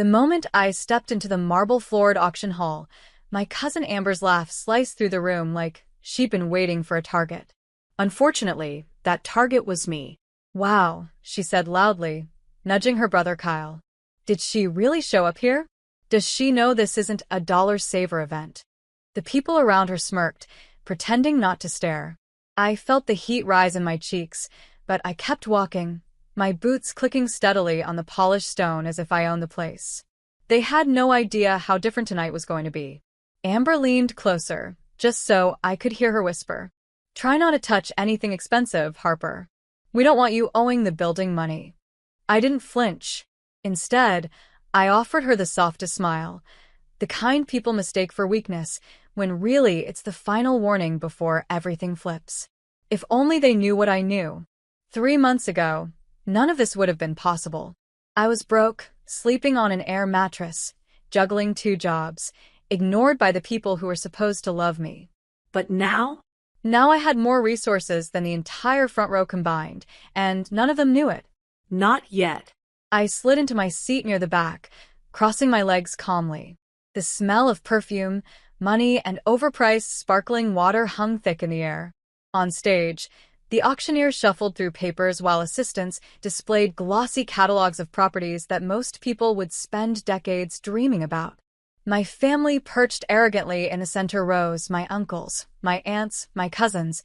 The moment I stepped into the marble-floored auction hall, my cousin Amber's laugh sliced through the room like she'd been waiting for a target. Unfortunately, that target was me. "Wow," she said loudly, nudging her brother Kyle. "Did she really show up here? Does she know this isn't a dollar-saver event?" The people around her smirked, pretending not to stare. I felt the heat rise in my cheeks, but I kept walking, my boots clicking steadily on the polished stone as if I owned the place. They had no idea how different tonight was going to be. Amber leaned closer, just so I could hear her whisper, "Try not to touch anything expensive, Harper. We don't want you owing the building money." I didn't flinch. Instead, I offered her the softest smile, the kind people mistake for weakness, when really it's the final warning before everything flips. If only they knew what I knew. 3 months ago, none of this would have been possible. I was broke, sleeping on an air mattress, juggling 2 jobs, ignored by the people who were supposed to love me. But now? Now I had more resources than the entire front row combined, and none of them knew it. Not yet. I slid into my seat near the back, crossing my legs calmly. The smell of perfume, money, and overpriced sparkling water hung thick in the air. On stage, the auctioneer shuffled through papers while assistants displayed glossy catalogs of properties that most people would spend decades dreaming about. My family perched arrogantly in the center rows, my uncles, my aunts, my cousins,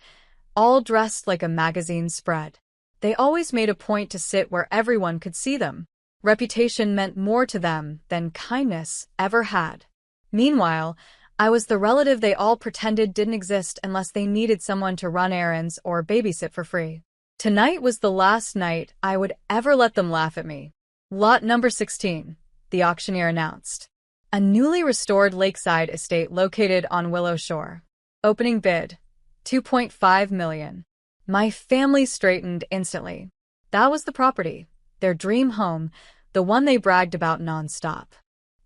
all dressed like a magazine spread. They always made a point to sit where everyone could see them. Reputation meant more to them than kindness ever had. Meanwhile, I was the relative they all pretended didn't exist unless they needed someone to run errands or babysit for free. Tonight was the last night I would ever let them laugh at me. "Lot number 16, the auctioneer announced. A newly restored lakeside estate located on Willow Shore. Opening bid, $2.5 million. My family straightened instantly. That was the property, their dream home, the one they bragged about nonstop.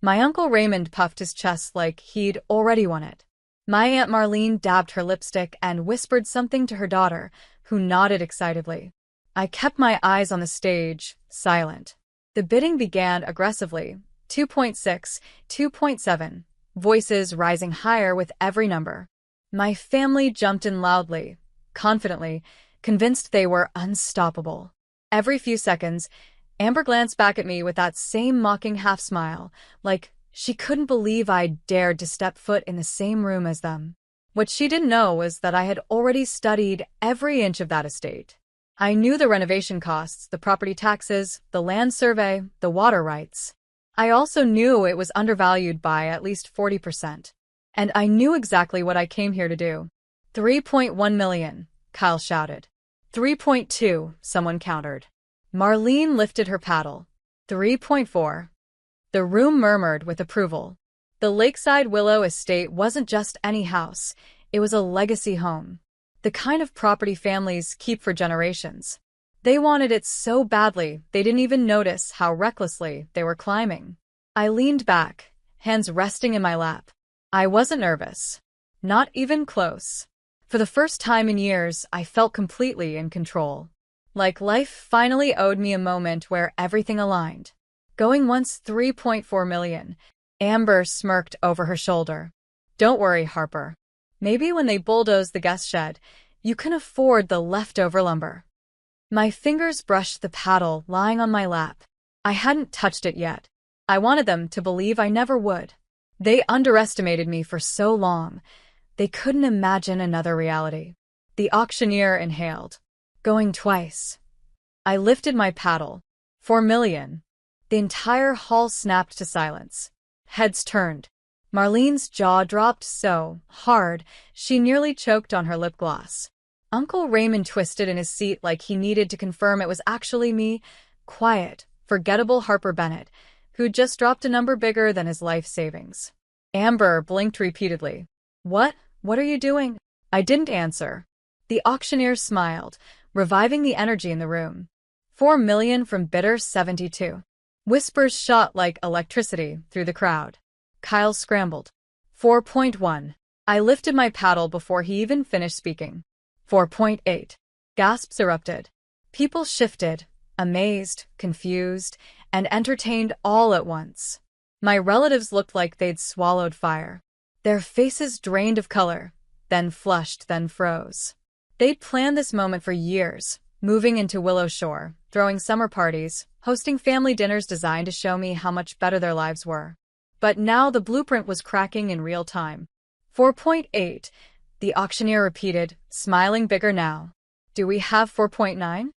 My Uncle Raymond puffed his chest like he'd already won it. My Aunt Marlene dabbed her lipstick and whispered something to her daughter, who nodded excitedly. I kept my eyes on the stage, silent. The bidding began aggressively. 2.6, 2.7, voices rising higher with every number. My family jumped in loudly, confidently, convinced they were unstoppable. Every few seconds, Amber glanced back at me with that same mocking half-smile, like she couldn't believe I'd dared to step foot in the same room as them. What she didn't know was that I had already studied every inch of that estate. I knew the renovation costs, the property taxes, the land survey, the water rights. I also knew it was undervalued by at least 40%. And I knew exactly what I came here to do. 3.1 million, Kyle shouted. 3.2, someone countered. Marlene lifted her paddle. 3.4. The room murmured with approval. The Lakeside Willow Estate wasn't just any house, it was a legacy home. The kind of property families keep for generations. They wanted it so badly they didn't even notice how recklessly they were climbing. I leaned back, hands resting in my lap. I wasn't nervous. Not even close. For the first time in years, I felt completely in control. Like life finally owed me a moment where everything aligned. Going once, 3.4 million. Amber smirked over her shoulder. "Don't worry, Harper. Maybe when they bulldoze the guest shed, you can afford the leftover lumber." My fingers brushed the paddle lying on my lap. I hadn't touched it yet. I wanted them to believe I never would. They underestimated me for so long. They couldn't imagine another reality. The auctioneer inhaled. "Going twice." I lifted my paddle. 4 million. The entire hall snapped to silence. Heads turned. Marlene's jaw dropped so hard she nearly choked on her lip gloss. Uncle Raymond twisted in his seat like he needed to confirm it was actually me, quiet, forgettable Harper Bennett, who'd just dropped a number bigger than his life savings. Amber blinked repeatedly. What are you doing?" I didn't answer. The auctioneer smiled, reviving the energy in the room. 4 million from bidder 72. Whispers shot like electricity through the crowd. Kyle scrambled. 4.1. I lifted my paddle before he even finished speaking. 4.8. Gasps erupted. People shifted, amazed, confused, and entertained all at once. My relatives looked like they'd swallowed fire. Their faces drained of color, then flushed, then froze. They'd planned this moment for years, moving into Willow Shore, throwing summer parties, hosting family dinners designed to show me how much better their lives were. But now the blueprint was cracking in real time. 4.8, the auctioneer repeated, smiling bigger now. Do we have 4.9?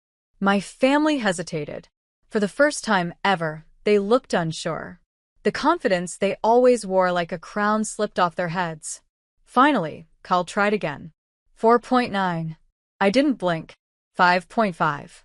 My family hesitated. For the first time ever, they looked unsure. The confidence they always wore like a crown slipped off their heads. Finally, Carl tried again. 4.9. I didn't blink. 5.5.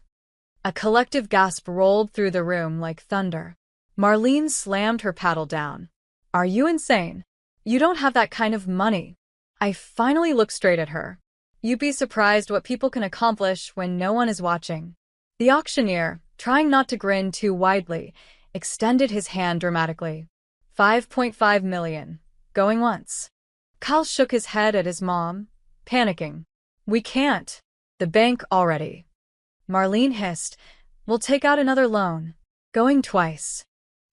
A collective gasp rolled through the room like thunder. Marlene slammed her paddle down. Are you insane? You don't have that kind of money. I finally looked straight at her. You'd be surprised what people can accomplish when no one is watching. The auctioneer, trying not to grin too widely, extended his hand dramatically. 5.5 million. Going once. Kyle shook his head at his mom, panicking. We can't. The bank already. Marlene hissed. We'll take out another loan. Going twice.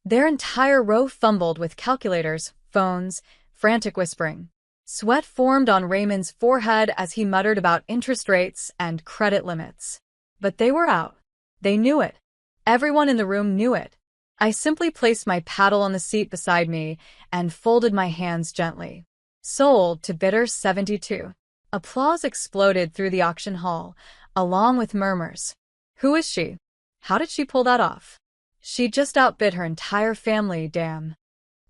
Their entire row fumbled with calculators, phones, frantic whispering. Sweat formed on Raymond's forehead as he muttered about interest rates and credit limits. But they were out. They knew it. Everyone in the room knew it. I simply placed my paddle on the seat beside me and folded my hands gently. Sold to bidder 72. Applause exploded through the auction hall, along with murmurs. Who is she? How did she pull that off? She just outbid her entire family, damn.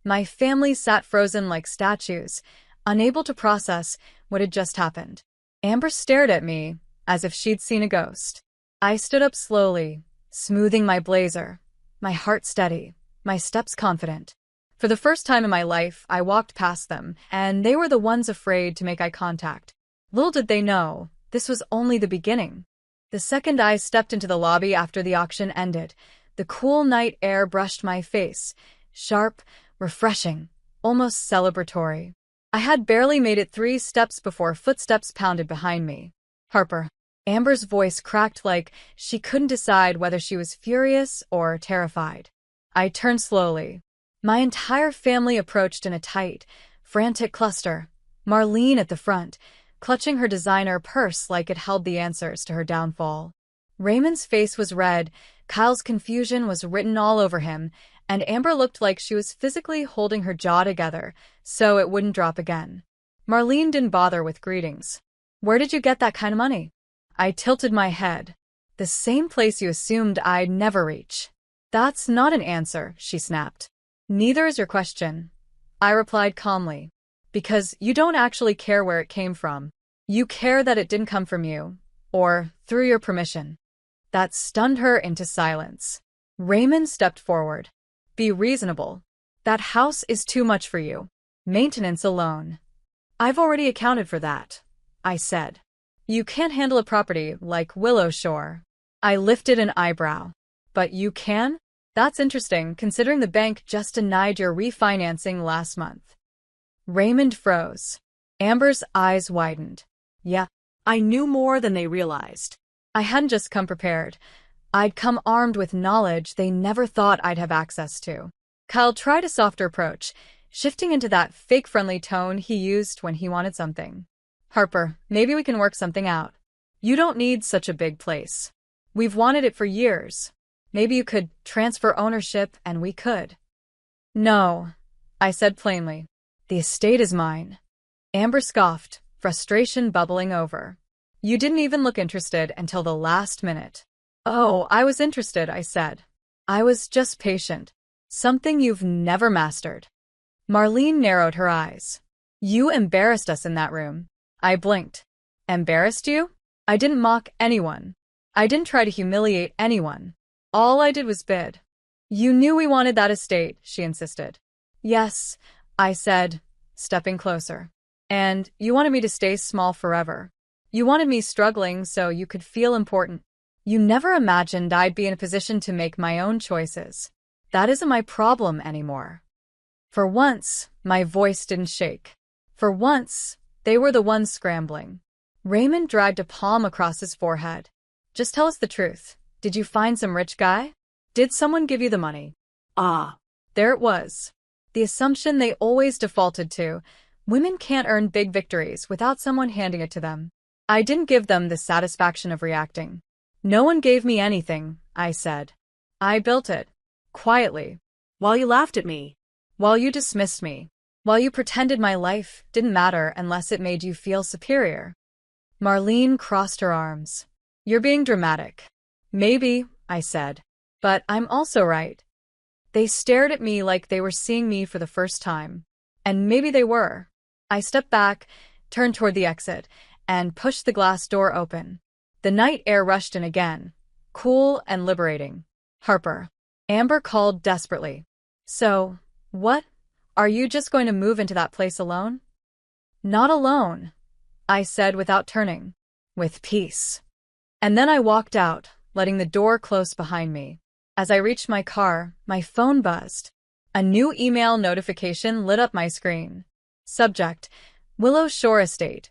My family sat frozen like statues, unable to process what had just happened. Amber stared at me as if she'd seen a ghost. I stood up slowly, smoothing my blazer, my heart steady, my steps confident. For the first time in my life, I walked past them, and they were the ones afraid to make eye contact. Little did they know, this was only the beginning. The second I stepped into the lobby after the auction ended, the cool night air brushed my face, sharp, refreshing, almost celebratory. I had barely made it 3 steps before footsteps pounded behind me. Harper. Amber's voice cracked like she couldn't decide whether she was furious or terrified. I turned slowly. My entire family approached in a tight, frantic cluster, Marlene at the front, clutching her designer purse like it held the answers to her downfall. Raymond's face was red, Kyle's confusion was written all over him, and Amber looked like she was physically holding her jaw together so it wouldn't drop again. Marlene didn't bother with greetings. Where did you get that kind of money? I tilted my head. The same place you assumed I'd never reach. That's not an answer, she snapped. Neither is your question. I replied calmly. Because you don't actually care where it came from. You care that it didn't come from you, or through your permission. That stunned her into silence. Raymond stepped forward. Be reasonable. That house is too much for you. Maintenance alone. I've already accounted for that, I said. You can't handle a property like Willow Shore. I lifted an eyebrow. But you can? That's interesting, considering the bank just denied your refinancing last month. Raymond froze. Amber's eyes widened. Yeah, I knew more than they realized. I hadn't just come prepared. I'd come armed with knowledge they never thought I'd have access to. Kyle tried a softer approach, shifting into that fake-friendly tone he used when he wanted something. Harper, maybe we can work something out. You don't need such a big place. We've wanted it for years. Maybe you could transfer ownership and we could. No, I said plainly. The estate is mine. Amber scoffed, frustration bubbling over. You didn't even look interested until the last minute. Oh, I was interested, I said. I was just patient. Something you've never mastered. Marlene narrowed her eyes. You embarrassed us in that room. I blinked. Embarrassed you? I didn't mock anyone. I didn't try to humiliate anyone. All I did was bid. You knew we wanted that estate, she insisted. Yes, I said, stepping closer. And you wanted me to stay small forever. You wanted me struggling so you could feel important. You never imagined I'd be in a position to make my own choices. That isn't my problem anymore. For once, my voice didn't shake. For once, they were the ones scrambling. Raymond dragged a palm across his forehead. Just tell us the truth. Did you find some rich guy? Did someone give you the money? Ah, There it was. The assumption they always defaulted to. Women can't earn big victories without someone handing it to them. I didn't give them the satisfaction of reacting. No one gave me anything, I said. I built it. Quietly. while you laughed at me. While you dismissed me. While you pretended my life didn't matter unless it made you feel superior. Marlene crossed her arms. You're being dramatic. Maybe, I said. But I'm also right. They stared at me like they were seeing me for the first time. And maybe they were. I stepped back, turned toward the exit, and pushed the glass door open. The night air rushed in again, cool and liberating. Harper. Amber called desperately. So, what? Are you just going to move into that place alone? Not alone, I said without turning. With peace. And then I walked out, letting the door close behind me. As I reached my car, my phone buzzed. A new email notification lit up my screen. Subject: Willow Shore Estate.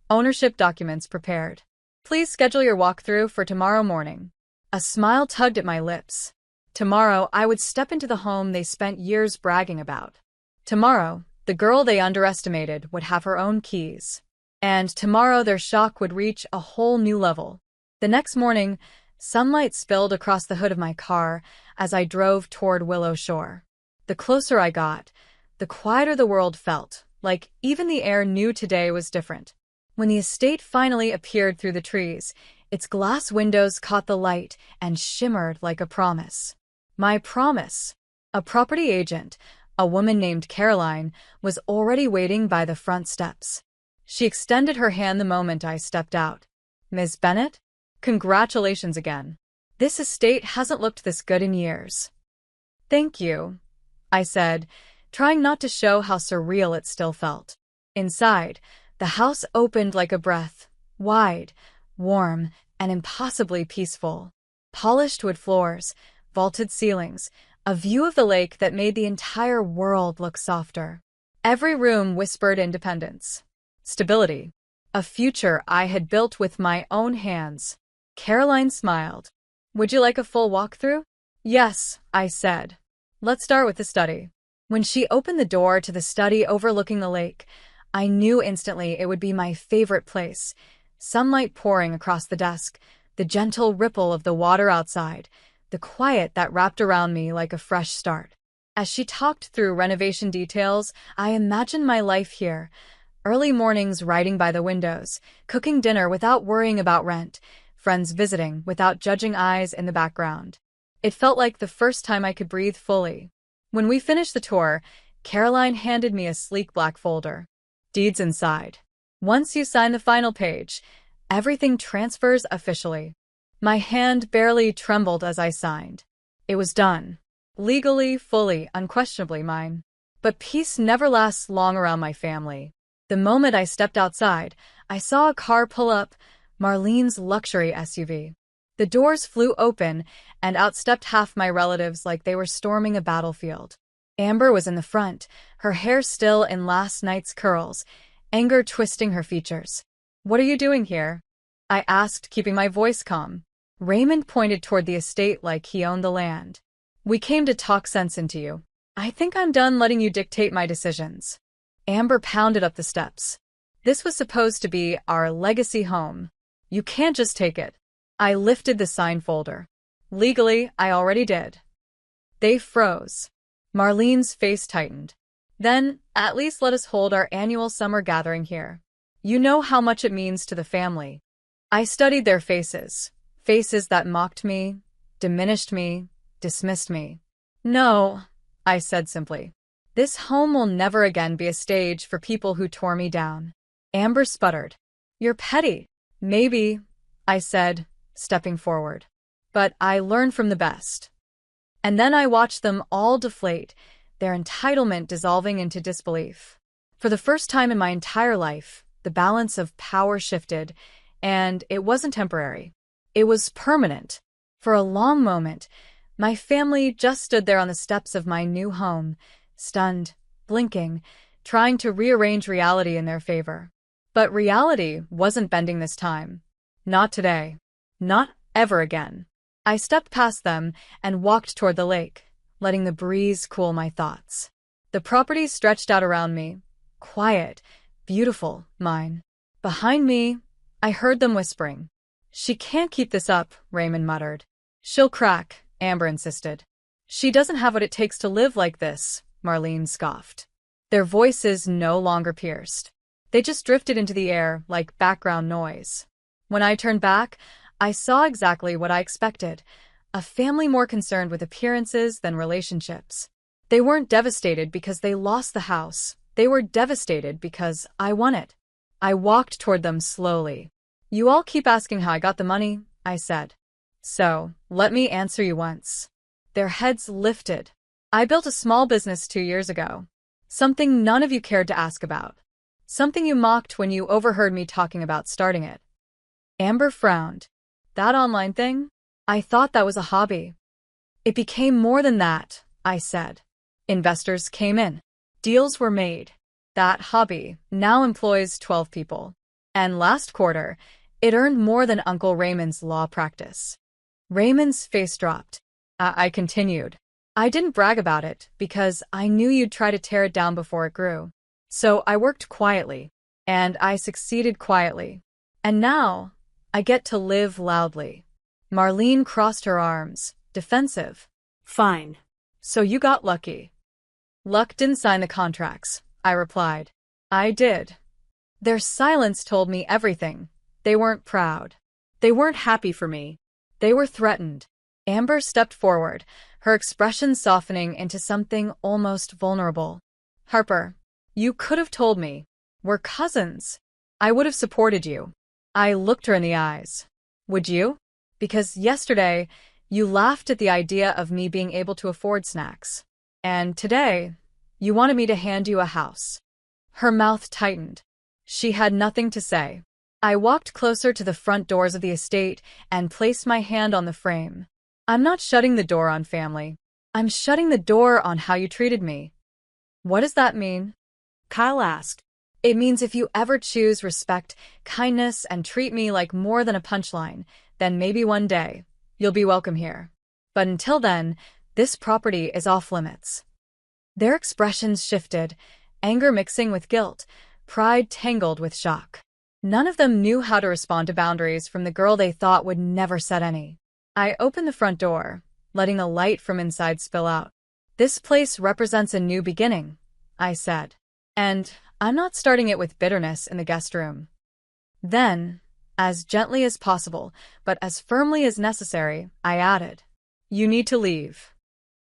Ownership documents prepared. Please schedule your walkthrough for tomorrow morning. A smile tugged at my lips. Tomorrow, I would step into the home they spent years bragging about. Tomorrow, the girl they underestimated would have her own keys. And tomorrow their shock would reach a whole new level. The next morning, sunlight spilled across the hood of my car as I drove toward Willow Shore. The closer I got, the quieter the world felt, like even the air knew today was different. When the estate finally appeared through the trees, its glass windows caught the light and shimmered like a promise. My promise. A property agent, a woman named Caroline, was already waiting by the front steps. She extended her hand the moment I stepped out. Ms. Bennett? Congratulations again. This estate hasn't looked this good in years. Thank you, I said, trying not to show how surreal it still felt. Inside, the house opened like a breath, wide, warm, and impossibly peaceful. Polished wood floors, vaulted ceilings, a view of the lake that made the entire world look softer. Every room whispered independence. Stability. A future I had built with my own hands. Caroline smiled. Would you like a full walkthrough? Yes, I said. Let's start with the study. When she opened the door to the study overlooking the lake, I knew instantly it would be my favorite place. Sunlight pouring across the desk, the gentle ripple of the water outside, the quiet that wrapped around me like a fresh start. As she talked through renovation details, I imagined my life here. Early mornings writing by the windows, cooking dinner without worrying about rent, friends visiting without judging eyes in the background. It felt like the first time I could breathe fully. When we finished the tour, Caroline handed me a sleek black folder. Deeds inside. Once you sign the final page, everything transfers officially. My hand barely trembled as I signed. It was done. Legally, fully, unquestionably mine. But peace never lasts long around my family. The moment I stepped outside, I saw a car pull up, Marlene's luxury SUV. The doors flew open, and out stepped half my relatives like they were storming a battlefield. Amber was in the front, her hair still in last night's curls, anger twisting her features. What are you doing here? I asked, keeping my voice calm. Raymond pointed toward the estate like he owned the land. We came to talk sense into you. I think I'm done letting you dictate my decisions. Amber pounded up the steps. This was supposed to be our legacy home. You can't just take it. I lifted the sign folder. Legally, I already did. They froze. Marlene's face tightened. Then, at least let us hold our annual summer gathering here. You know how much it means to the family. I studied their faces. Faces that mocked me, diminished me, dismissed me. No, I said simply. This home will never again be a stage for people who tore me down. Amber sputtered. You're petty. Maybe, I said, stepping forward. But I learned from the best. And then I watched them all deflate, their entitlement dissolving into disbelief. For the first time in my entire life, the balance of power shifted, and it wasn't temporary. It was permanent. For a long moment, my family just stood there on the steps of my new home, stunned, blinking, trying to rearrange reality in their favor. But reality wasn't bending this time. Not today. Not ever again. I stepped past them and walked toward the lake, letting the breeze cool my thoughts. The property stretched out around me, quiet, beautiful, mine. Behind me, I heard them whispering. "She can't keep this up," Raymond muttered. "She'll crack," Amber insisted. "She doesn't have what it takes to live like this," Marlene scoffed. Their voices no longer pierced. They just drifted into the air like background noise. When I turned back, I saw exactly what I expected, a family more concerned with appearances than relationships. They weren't devastated because they lost the house. They were devastated because I won it. I walked toward them slowly. "You all keep asking how I got the money," I said. "So, let me answer you once." Their heads lifted. "I built a small business 2 years ago. Something none of you cared to ask about. Something you mocked when you overheard me talking about starting it." Amber frowned. "That online thing? I thought that was a hobby." "It became more than that," I said. "Investors came in. Deals were made. That hobby now employs 12 people. And last quarter, it earned more than Uncle Raymond's law practice." Raymond's face dropped. I continued. "I didn't brag about it because I knew you'd try to tear it down before it grew. So I worked quietly, and I succeeded quietly. And now, I get to live loudly." Marlene crossed her arms, defensive. Fine. "So you got lucky." "Luck didn't sign the contracts," I replied. "I did." Their silence told me everything. They weren't proud. They weren't happy for me. They were threatened. Amber stepped forward, her expression softening into something almost vulnerable. "Harper, you could have told me. We're cousins. I would have supported you." I looked her in the eyes. "Would you? Because yesterday, you laughed at the idea of me being able to afford snacks. And today, you wanted me to hand you a house." Her mouth tightened. She had nothing to say. I walked closer to the front doors of the estate and placed my hand on the frame. "I'm not shutting the door on family. I'm shutting the door on how you treated me." "What does that mean?" Kyle asked. "It means if you ever choose respect, kindness, and treat me like more than a punchline, then maybe one day, you'll be welcome here. But until then, this property is off limits." Their expressions shifted, anger mixing with guilt, pride tangled with shock. None of them knew how to respond to boundaries from the girl they thought would never set any. I opened the front door, letting the light from inside spill out. "This place represents a new beginning," I said. "And I'm not starting it with bitterness in the guest room." Then, as gently as possible, but as firmly as necessary, I added, "You need to leave."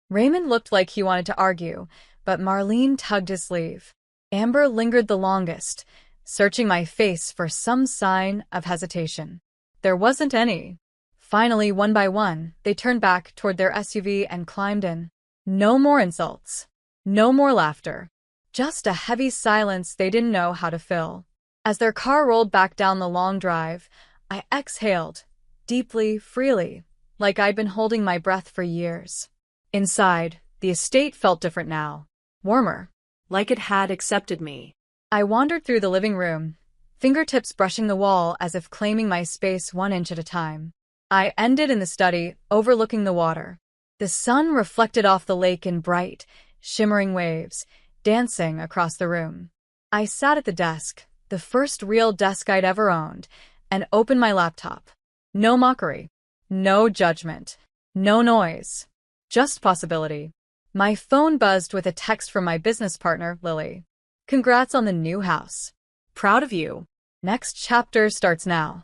Raymond looked like he wanted to argue, but Marlene tugged his sleeve. Amber lingered the longest, searching my face for some sign of hesitation. There wasn't any. Finally, one by one, they turned back toward their SUV and climbed in. No more insults. No more laughter. Just a heavy silence they didn't know how to fill. As their car rolled back down the long drive, I exhaled, deeply, freely, like I'd been holding my breath for years. Inside, the estate felt different now. Warmer. Like it had accepted me. I wandered through the living room, fingertips brushing the wall as if claiming my space 1 inch at a time. I ended in the study, overlooking the water. The sun reflected off the lake in bright, shimmering waves, dancing across the room. I sat at the desk, the first real desk I'd ever owned, and opened my laptop. No mockery. No judgment. No noise. Just possibility. My phone buzzed with a text from my business partner, Lily. "Congrats on the new house. Proud of you. Next chapter starts now."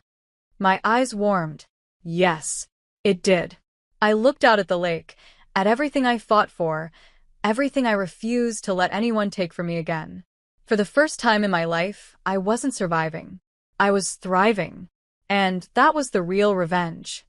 My eyes warmed. Yes, it did. I looked out at the lake, at everything I fought for, everything I refused to let anyone take from me again. For the first time in my life, I wasn't surviving. I was thriving. And that was the real revenge.